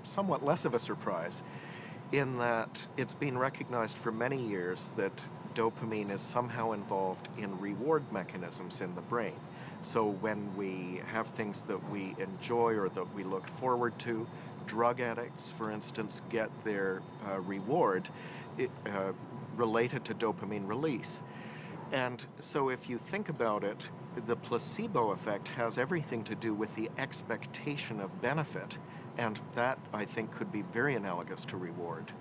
somewhat less of a surprise in that it's been recognized for many years that dopamine is somehow involved in reward mechanisms in the brain. So when we have things that we enjoy or that we look forward to, drug addicts, for instance, get their reward related to dopamine release. And so if you think about it, the placebo effect has everything to do with the expectation of benefit. And that, I think, could be very analogous to reward.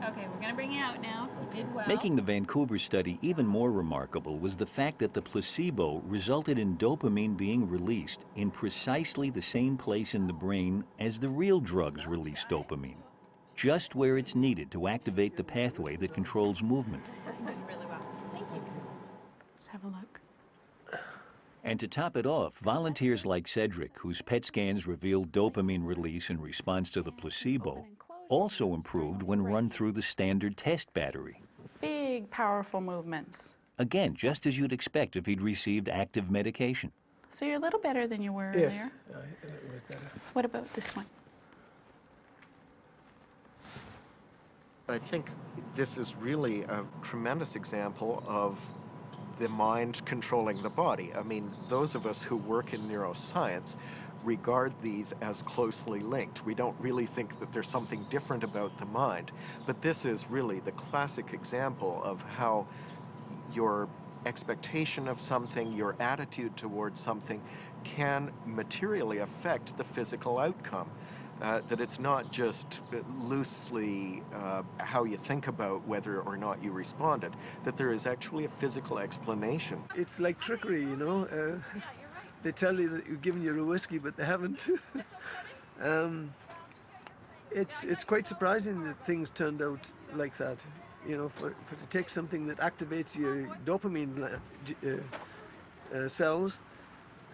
Okay, we're going to bring you out now. You did well. Making the Vancouver study even more remarkable was the fact that the placebo resulted in dopamine being released in precisely the same place in the brain as the real drugs release dopamine, just where it's needed to activate the pathway that controls movement. You did really well. Thank you. Let's have a look. And to top it off, volunteers like Cedric, whose PET scans revealed dopamine release in response to the placebo, also improved when run through the standard test battery. Big, powerful movements. Again, just as you'd expect if he'd received active medication. So you're a little better than you were Yes, earlier. a little bit better. What about this one? I think this is really a tremendous example of the mind controlling the body. I mean, those of us who work in neuroscience regard these as closely linked. We don't really think that there's something different about the mind, but this is really the classic example of how your expectation of something, your attitude towards something can materially affect the physical outcome. That it's not just loosely how you think about whether or not you responded, that there is actually a physical explanation. It's like trickery, you know. They tell you that you've given you a whiskey, but they haven't. It's quite surprising that things turned out like that. You know, for to take something that activates your dopamine cells,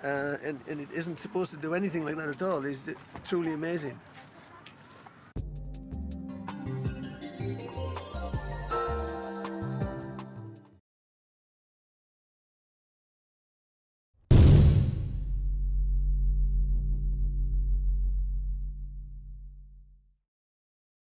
and it isn't supposed to do anything like that at all, is truly amazing.